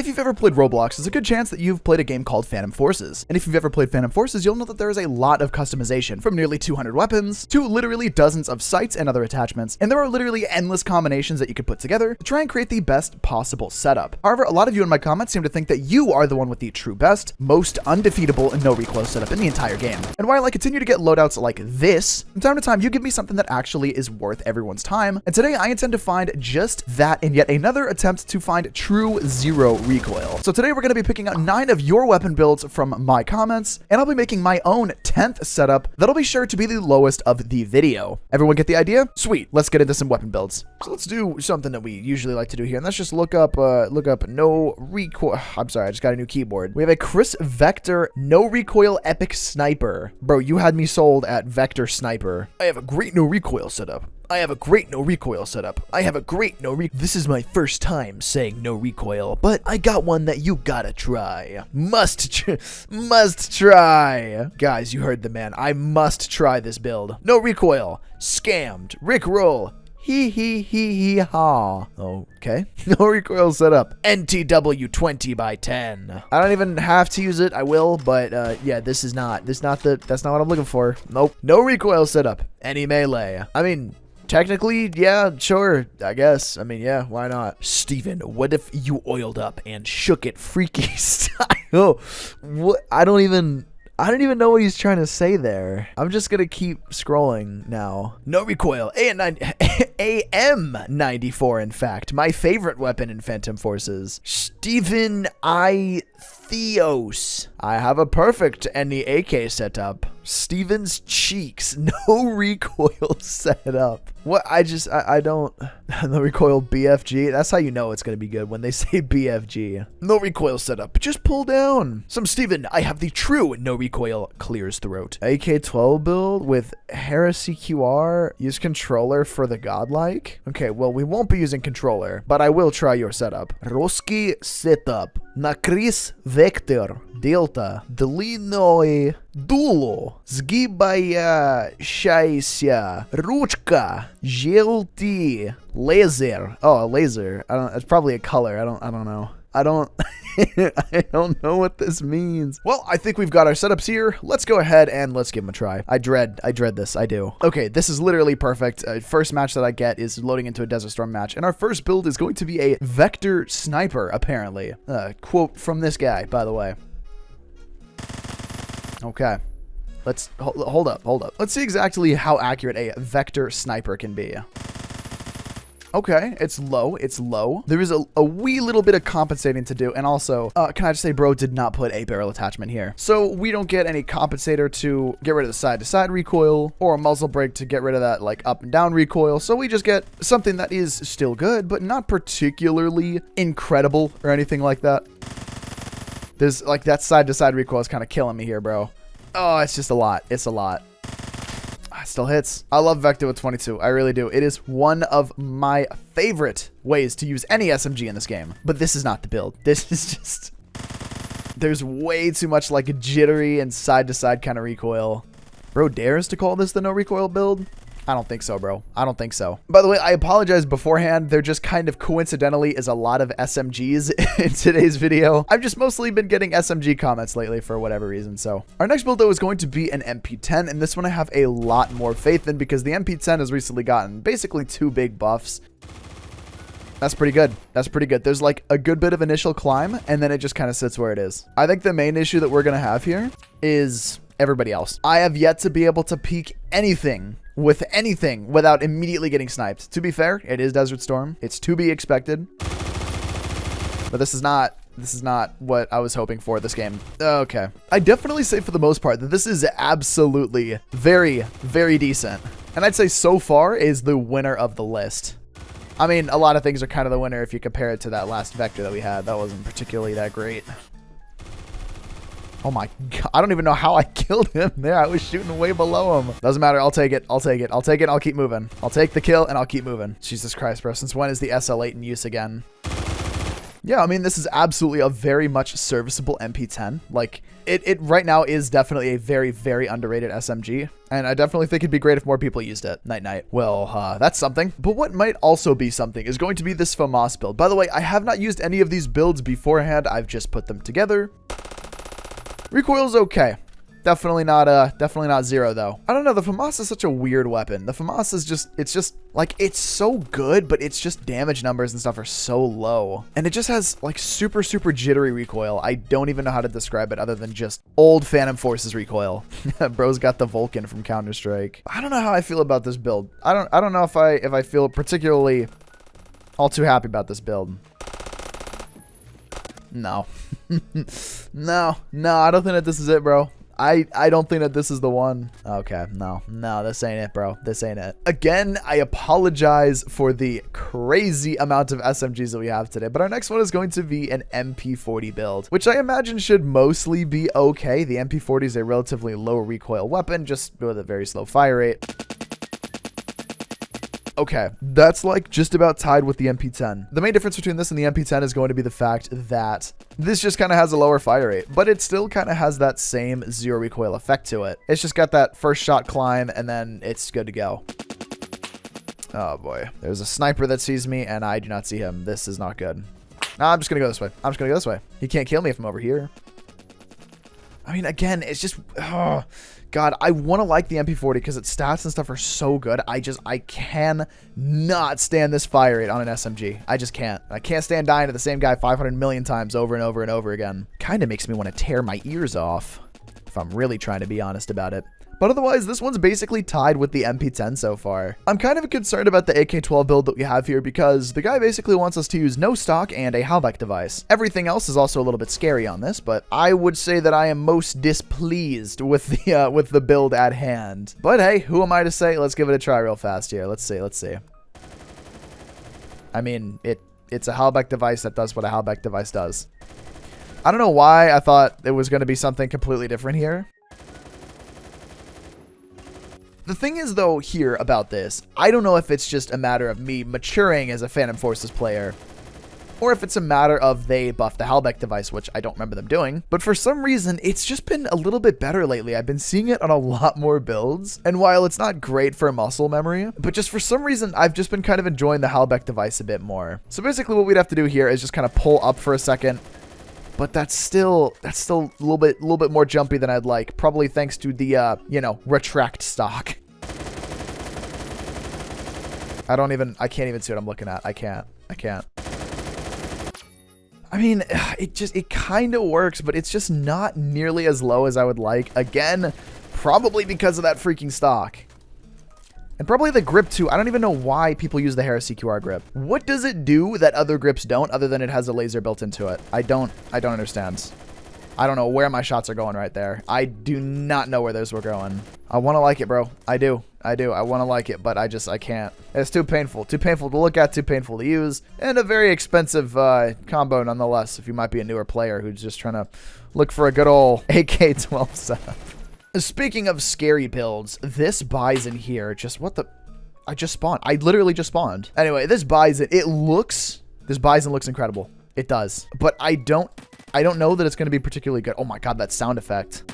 If you've ever played Roblox, there's a good chance that you've played a game called Phantom Forces. And if you've ever played Phantom Forces, you'll know that there is a lot of customization, from nearly 200 weapons to literally dozens of sights and other attachments. And there are literally endless combinations that you could put together to try and create the best possible setup. However, a lot of you in my comments seem to think that you are the one with the true best, most undefeatable and no recoil setup in the entire game. And while I continue to get loadouts like this, from time to time you give me something that actually is worth everyone's time. And today I intend to find just that in yet another attempt to find true zero recoil. So today we're going to be picking out 9 of your weapon builds from my comments, and I'll be making my own 10th setup that'll be sure to be the lowest of the video. Everyone get the idea? Sweet. Let's get into some weapon builds. So let's do something that we usually like to do here, and let's just look up no recoil. I'm sorry, I just got a new keyboard. We have a Kriss Vector no recoil epic sniper. Bro, you had me sold at Vector Sniper. I have a great no recoil setup. I have a great no recoil setup. I have a great no recoil. This is my first time saying no recoil, but I got one that you gotta try. Must try. Guys, you heard the man. I must try this build. No recoil. Scammed. Rickroll. Hee ha. Okay. No recoil setup. NTW 20x10. I don't even have to use it. I will, but yeah, that's not what I'm looking for. Nope. No recoil setup. Any melee. I mean, technically, yeah, sure, I guess. I mean, yeah, why not? Steven, what if you oiled up and shook it freaky style? What? I don't even know what he's trying to say there. I'm just gonna keep scrolling now. No recoil. AM94, in fact. My favorite weapon in Phantom Forces. Steven Theos. I have a perfect any AK setup. Steven's cheeks. No recoil setup. What? I don't. No recoil BFG. That's how you know it's going to be good, when they say BFG. No recoil setup. Just pull down. SomeSteven, I have the true no recoil clears throat. Ak12 build with Heresy QR. Use controller for the godlike. Okay, well, we won't be using controller, but I will try your setup. Ruski setup. Na Kriss Vector. Delta. Длинной. Dulo. Сгибающаяся. Ручка. Желтый. Laser. Oh, a laser. It's probably a color. I don't know. I don't know what this means. Well, I think we've got our setups here. Let's go ahead and let's give them a try. I dread this. I do. Okay, this is literally perfect. First match that I get is loading into a Desert Storm match, and our first build is going to be a Vector Sniper, apparently. Quote from this guy, by the way. Okay. Let's hold up. Let's see exactly how accurate a Vector Sniper can be. Okay, it's low. There is a wee little bit of compensating to do, and also, can I just say, bro did not put a barrel attachment here. So we don't get any compensator to get rid of the side-to-side recoil, or a muzzle brake to get rid of that, like, up and down recoil. So we just get something that is still good, but not particularly incredible or anything like that. There's, like, that side-to-side recoil is kind of killing me here, bro. Oh, it's just a lot. It's a lot. Still hits. I love Vector with 22. I really do. It is one of my favorite ways to use any SMG in this game. But this is not the build. This is just... There's way too much like a jittery and side-to-side kind of recoil. Bro dares to call this the no recoil build? I don't think so, bro. I don't think so. By the way, I apologize beforehand. There just kind of coincidentally is a lot of SMGs in today's video. I've just mostly been getting SMG comments lately for whatever reason. So our next build, though, is going to be an MP10. And this one I have a lot more faith in because the MP10 has recently gotten basically 2 big buffs. That's pretty good. That's pretty good. There's like a good bit of initial climb, and then it just kind of sits where it is. I think the main issue that we're going to have here is everybody else. I have yet to be able to peek anything with anything without immediately getting sniped. To be fair, it is Desert Storm. It's to be expected. But this is not what I was hoping for this game. Okay. I definitely say for the most part that this is absolutely very, very decent. And I'd say so far is the winner of the list. I mean, a lot of things are kind of the winner if you compare it to that last Vector that we had. That wasn't particularly that great. Oh my god, I don't even know how I killed him there. I was shooting way below him. Doesn't matter, I'll take it. I'll keep moving. I'll take the kill and I'll keep moving. Jesus Christ, bro, since when is the SL8 in use again? Yeah, I mean, this is absolutely a very much serviceable MP10. Like, it right now is definitely a very, very underrated SMG. And I definitely think it'd be great if more people used it. Night. Well, that's something. But what might also be something is going to be this Famas build. By the way, I have not used any of these builds beforehand. I've just put them together. Recoil's okay. Definitely not zero though. I don't know, the Famas is such a weird weapon. The Famas is just, it's so good, but it's just damage numbers and stuff are so low. And it just has like super, super jittery recoil. I don't even know how to describe it other than just old Phantom Forces recoil. Bro's got the Vulcan from Counter-Strike. I don't know how I feel about this build. I don't know if I feel particularly all too happy about this build. No. No, I don't think that this is it, bro. I don't think that this is the one. Okay, no, this ain't it, bro. This ain't it. Again, I apologize for the crazy amount of SMGs that we have today, but our next one is going to be an MP40 build, which I imagine should mostly be okay. The MP40 is a relatively low recoil weapon, just with a very slow fire rate. Okay, that's like just about tied with the MP10. The main difference between this and the MP10 is going to be the fact that this just kind of has a lower fire rate, but it still kind of has that same zero recoil effect to it. It's just got that first shot climb and then it's good to go. Oh boy, there's a sniper that sees me and I do not see him. This is not good. Nah, I'm just gonna go this way. I'm just gonna go this way. He can't kill me if I'm over here. I mean, again, it's just, oh, God, I want to like the MP40 because its stats and stuff are so good. I can not stand this fire rate on an SMG. I just can't. I can't stand dying to the same guy 500 million times over and over and over again. Kind of makes me want to tear my ears off, if I'm really trying to be honest about it. But otherwise, this one's basically tied with the MP10 so far. I'm kind of concerned about the Ak12 build that we have here because the guy basically wants us to use no stock and a Halbek device. Everything else is also a little bit scary on this, but I would say that I am most displeased with the build at hand. But hey, who am I to say? Let's give it a try real fast here. Let's see. I mean, it's a Halbek device that does what a Halbek device does. I don't know why I thought it was going to be something completely different here. The thing is, though, here about this, I don't know if it's just a matter of me maturing as a Phantom Forces player, or if it's a matter of they buffed the Halbek device, which I don't remember them doing. But for some reason, it's just been a little bit better lately. I've been seeing it on a lot more builds, and while it's not great for muscle memory, but just for some reason, I've just been kind of enjoying the Halbek device a bit more. So basically what we'd have to do here is just kind of pull up for a second. But that's still a little bit more jumpy than I'd like, probably thanks to the, retract stock. I can't even see what I'm looking at. I can't. I mean, it kind of works, but it's just not nearly as low as I would like. Again, probably because of that freaking stock. And probably the grip too. I don't even know why people use the Harris CQR grip. What does it do that other grips don't, other than it has a laser built into it? I don't understand. I don't know where my shots are going right there. I do not know where those were going. I want to like it, bro. I do. I want to like it, but I can't. It's too painful. Too painful to look at, too painful to use, and a very expensive combo nonetheless if you might be a newer player who's just trying to look for a good old Ak12 setup. Speaking of scary builds, this Bizon here, I just spawned. I literally just spawned. Anyway, this Bizon, this Bizon looks incredible. It does. But I don't know that it's going to be particularly good. Oh my God, that sound effect.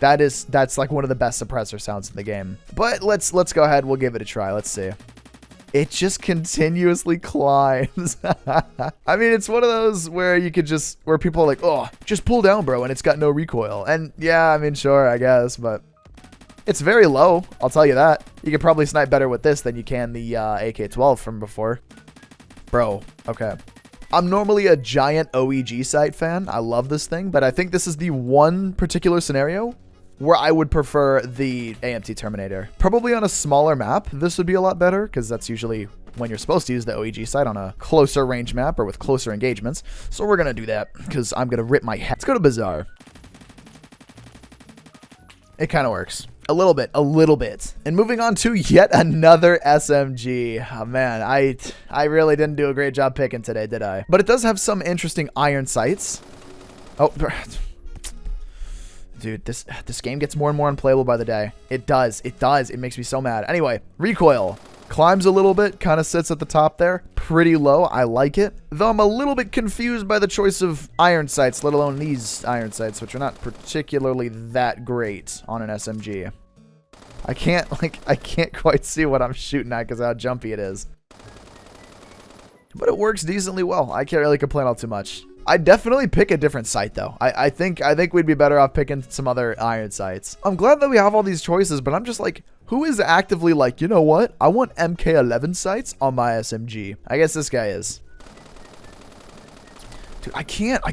That's like one of the best suppressor sounds in the game. But let's go ahead. We'll give it a try. Let's see. It just continuously climbs. I mean, it's one of those where you could where people are like, oh, just pull down, bro, and it's got no recoil. And yeah, I mean, sure, I guess, but it's very low. I'll tell you that. You could probably snipe better with this than you can the Ak12 from before. Bro, okay. I'm normally a giant OEG sight fan. I love this thing, but I think this is the one particular scenario where I would prefer the AMT Terminator. Probably on a smaller map, this would be a lot better, because that's usually when you're supposed to use the OEG sight on a closer range map or with closer engagements. So we're going to do that, because I'm going to rip my head. Let's go to Bazaar. It kind of works. A little bit. And moving on to yet another SMG. Oh man, I really didn't do a great job picking today, did I? But it does have some interesting iron sights. Oh, Dude, this game gets more and more unplayable by the day. It does. It does. It makes me so mad. Anyway, recoil. Climbs a little bit, kind of sits at the top there. Pretty low. I like it. Though I'm a little bit confused by the choice of iron sights, let alone these iron sights, which are not particularly that great on an SMG. I can't quite see what I'm shooting at because of how jumpy it is. But it works decently well. I can't really complain all too much. I'd definitely pick a different sight though. I think we'd be better off picking some other iron sights. I'm glad that we have all these choices, but I'm just like, who is actively like, you know what? I want MK11 sights on my SMG. I guess this guy is. Dude, I can't.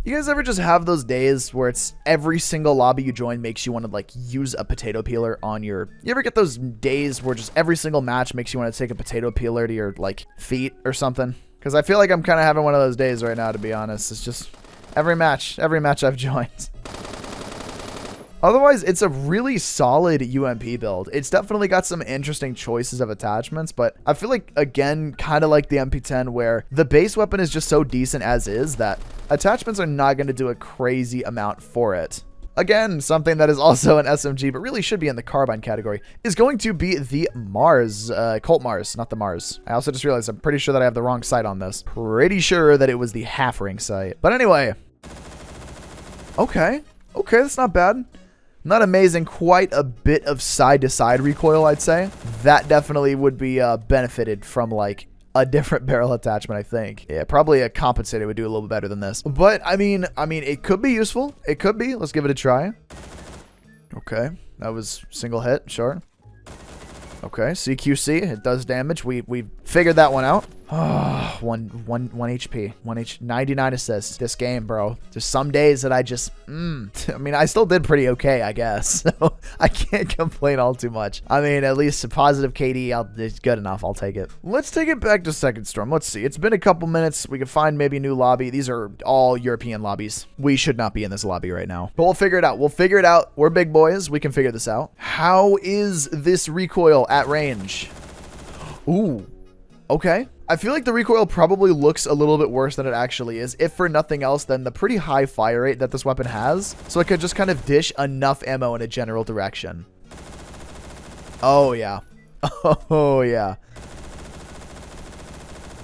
You guys ever just have those days where it's every single lobby you join makes you want to like use a potato peeler on your... You ever get those days where just every single match makes you want to take a potato peeler to your like feet or something? Because I feel like I'm kind of having one of those days right now, to be honest. It's just every match I've joined. Otherwise, it's a really solid UMP build. It's definitely got some interesting choices of attachments, but I feel like, again, kind of like the MP10, where the base weapon is just so decent as is that attachments are not going to do a crazy amount for it. Again, something that is also an SMG, but really should be in the carbine category, is going to be the Mars, Colt Mars, not the Mars. I also just realized I'm pretty sure that I have the wrong sight on this. Pretty sure that it was the half ring sight. But anyway. Okay, that's not bad. Not amazing, quite a bit of side-to-side recoil, I'd say. That definitely would be benefited from, like, a different barrel attachment, I think. Yeah, probably a compensator would do a little bit better than this. But, I mean, it could be useful. It could be. Let's give it a try. Okay, that was single hit, sure. Okay, CQC, it does damage. We figured that one out. Oh, one HP, 99 assists. This game, bro. There's some days that I just, I mean, I still did pretty okay, I guess. So I can't complain all too much. I mean, at least a positive KD, it's good enough. I'll take it. Let's take it back to Second Storm. Let's see. It's been a couple minutes. We can find maybe a new lobby. These are all European lobbies. We should not be in this lobby right now, but we'll figure it out. We'll figure it out. We're big boys. We can figure this out. How is this recoil at range? Ooh, okay. I feel like the recoil probably looks a little bit worse than it actually is, if for nothing else than the pretty high fire rate that this weapon has, so it could just kind of dish enough ammo in a general direction. Oh, yeah. Oh, yeah.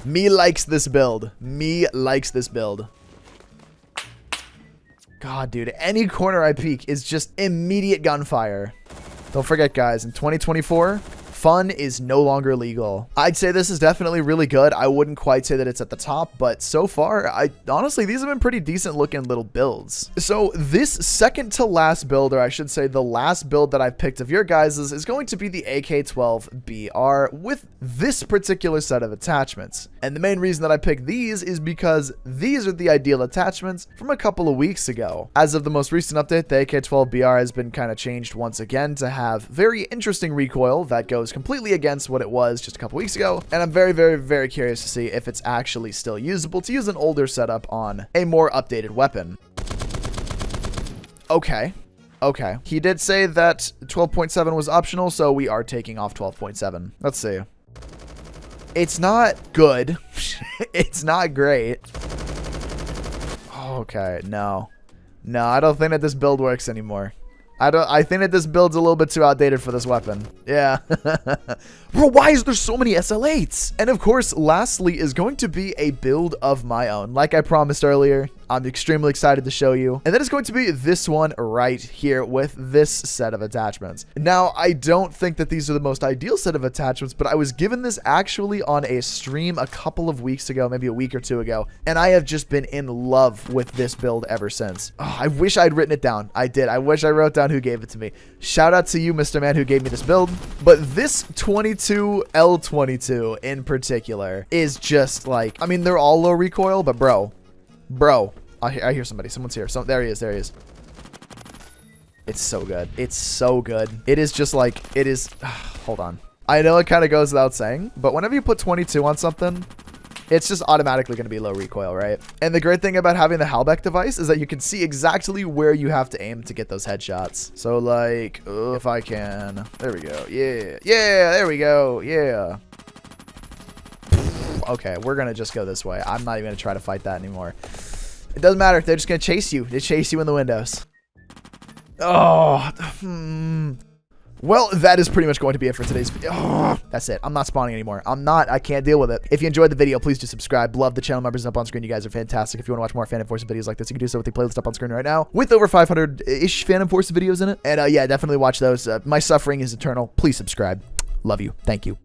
Me likes this build. Me likes this build. God, dude, any corner I peek is just immediate gunfire. Don't forget, guys, in 2024... fun is no longer legal. I'd say this is definitely really good. I wouldn't quite say that it's at the top, but so far, honestly, these have been pretty decent looking little builds. So this second to last build, or I should say the last build that I've picked of your guys's, is going to be the Ak12 BR with this particular set of attachments. And the main reason that I picked these is because these are the ideal attachments from a couple of weeks ago. As of the most recent update, the Ak12 BR has been kind of changed once again to have very interesting recoil that goes completely against what it was just a couple weeks ago, and I'm very, very, very curious to see if it's actually still usable to use an older setup on a more updated weapon. Okay. He did say that 12.7 was optional, so we are taking off 12.7. Let's see. It's not good. It's not great. Okay, no, I don't think that this build works anymore. I think that this build's a little bit too outdated for this weapon. Yeah. Bro, why is there so many SL8s? And of course, lastly is going to be a build of my own. Like I promised earlier, I'm extremely excited to show you. And that is going to be this one right here with this set of attachments. Now, I don't think that these are the most ideal set of attachments, but I was given this actually on a stream a couple of weeks ago, maybe a week or two ago, and I have just been in love with this build ever since. Oh, I wish I'd written it down. I did. I wish I wrote down who gave it to me. Shout out to you, Mr. Man, who gave me this build. But this 22L22 in particular is just like, I mean, they're all low recoil, but bro, I hear somebody. Someone's here. There he is. It's so good. It's so good. It is just like, it is. Hold on. I know it kind of goes without saying, but whenever you put 22 on something, it's just automatically going to be low recoil, right? And the great thing about having the Halbek device is that you can see exactly where you have to aim to get those headshots. So like, if I can, there we go. Yeah, there we go. Yeah. Okay, we're going to just go this way. I'm not even going to try to fight that anymore. It doesn't matter. They're just going to chase you. They chase you in the windows. Oh, Well, that is pretty much going to be it for today's video. Oh, that's it. I'm not spawning anymore. I can't deal with it. If you enjoyed the video, please do subscribe. Love the channel members up on screen. You guys are fantastic. If you want to watch more Phantom Force videos like this, you can do so with the playlist up on screen right now with over 500-ish Phantom Force videos in it. And yeah, definitely watch those. My suffering is eternal. Please subscribe. Love you. Thank you.